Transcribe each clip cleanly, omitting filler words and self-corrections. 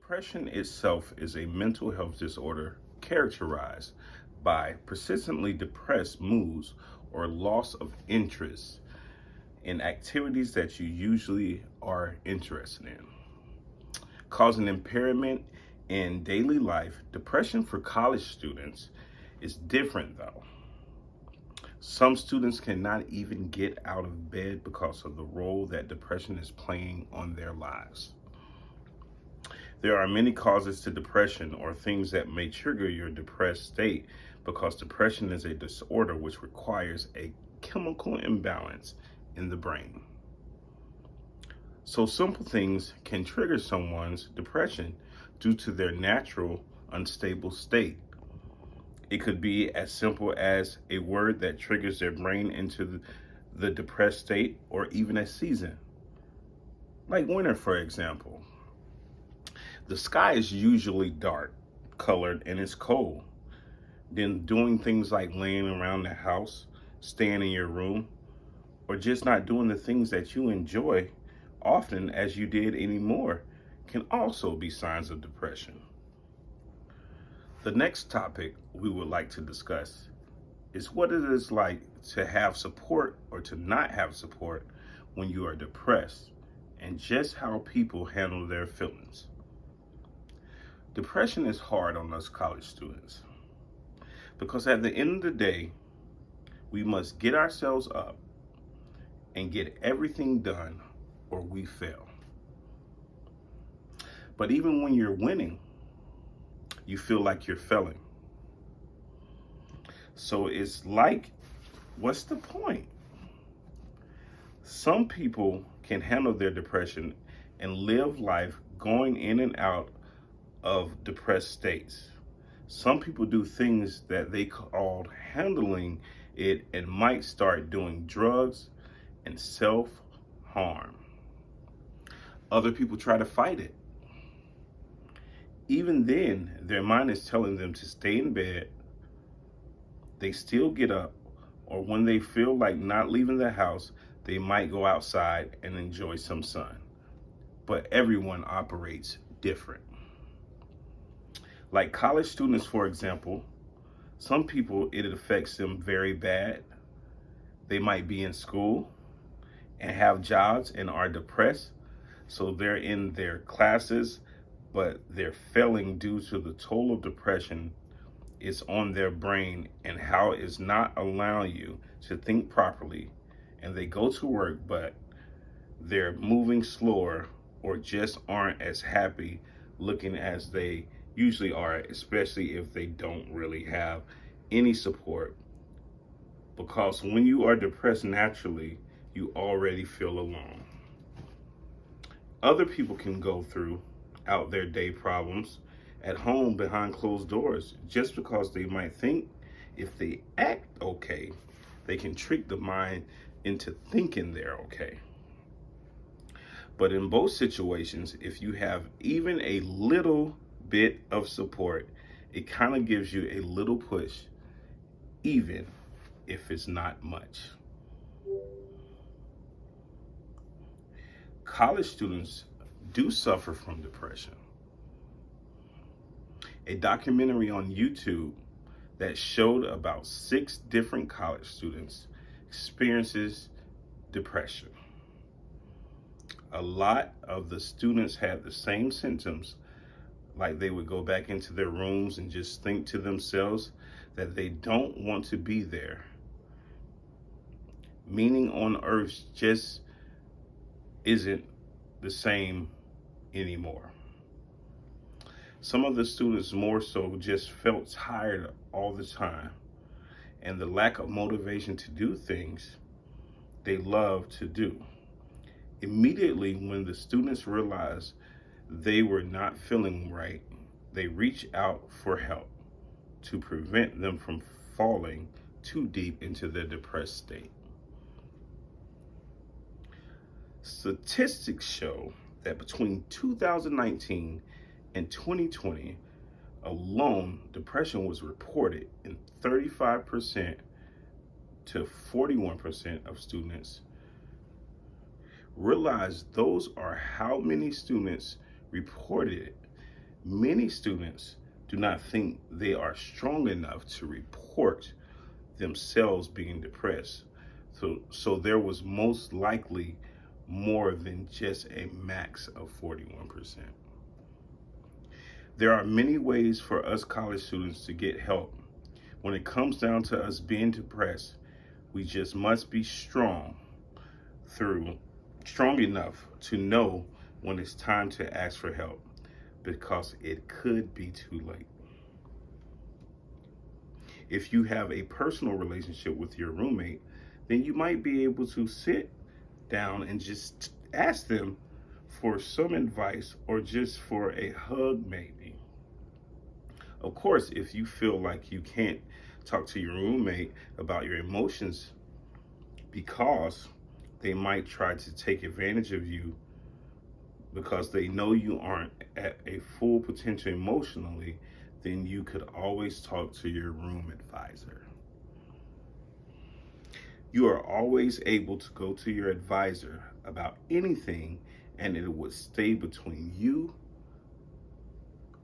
Depression itself is a mental health disorder characterized by persistently depressed moods or loss of interest in activities that you usually are interested in, causing impairment in daily life. Depression for college students is different though. Some students cannot even get out of bed because of the role that depression is playing on their lives. There are many causes to depression or things that may trigger your depressed state because depression is a disorder which requires a chemical imbalance in the brain. So simple things can trigger someone's depression due to their natural unstable state. It could be as simple as a word that triggers their brain into the depressed state, or even a season. Like winter, for example. The sky is usually dark colored and it's cold. Then doing things like laying around the house, staying in your room, or just not doing the things that you enjoy often as you did anymore can also be signs of depression. The next topic we would like to discuss is what it is like to have support or to not have support when you are depressed, and just how people handle their feelings. Depression is hard on us college students because at the end of the day, we must get ourselves up and get everything done or we fail. But even when you're winning, you feel like you're failing. So it's like, what's the point? Some people can handle their depression and live life going in and out of depressed states. Some people do things that they call handling it and might start doing drugs and self-harm. Other people try to fight it. Even then, their mind is telling them to stay in bed. They still get up, or when they feel like not leaving the house, they might go outside and enjoy some sun. But everyone operates different. Like college students, for example, some people, it affects them very bad. They might be in school and have jobs and are depressed. So they're in their classes, but they're failing due to the toll of depression is on their brain and how it's not allowing you to think properly. And they go to work, but they're moving slower or just aren't as happy looking as they usually are, especially if they don't really have any support. Because when you are depressed naturally, you already feel alone. Other people can go through out their day problems at home behind closed doors just because they might think if they act okay, they can trick the mind into thinking they're okay. But in both situations, if you have even a little bit of support, it kind of gives you a little push, even if it's not much. College students do suffer from depression. A documentary on YouTube that showed about 6 different college students experiences depression. A lot of the students had the same symptoms, like they would go back into their rooms and just think to themselves that they don't want to be there. Meaning on earth just isn't the same anymore. Some of the students more so just felt tired all the time, and the lack of motivation to do things they love to do. Immediately when the students realized they were not feeling right, they reach out for help to prevent them from falling too deep into their depressed state. Statistics show that between 2019 and 2020 alone, depression was reported in 35% to 41% of students. Realize those are how many students reported it. Many students do not think they are strong enough to report themselves being depressed. So there was most likely more than just a max of 41%. There are many ways for us college students to get help. When it comes down to us being depressed, we just must be strong enough to know when it's time to ask for help, because it could be too late. If you have a personal relationship with your roommate, then you might be able to sit down and just ask them for some advice or just for a hug, maybe. Of course, if you feel like you can't talk to your roommate about your emotions because they might try to take advantage of you because they know you aren't at a full potential emotionally, then you could always talk to your room advisor. You are always able to go to your advisor about anything, and it would stay between you,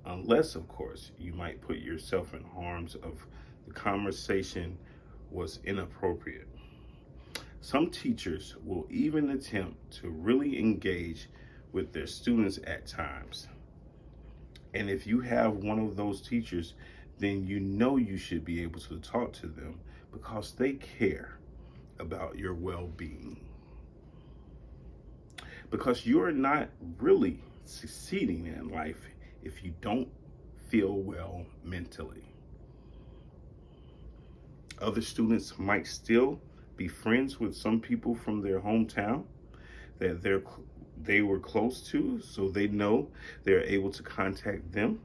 unless, of course, you might put yourself in harm's of the conversation was inappropriate. Some teachers will even attempt to really engage with their students at times. And if you have one of those teachers, then you know you should be able to talk to them because they care about your well-being. Because you're not really succeeding in life if you don't feel well mentally. Other students might still be friends with some people from their hometown that they were close to, so they know they're able to contact them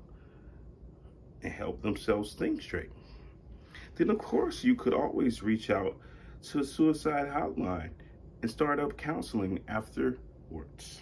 and help themselves think straight. Then, of course, you could always reach out to a suicide hotline and start up counseling afterwards.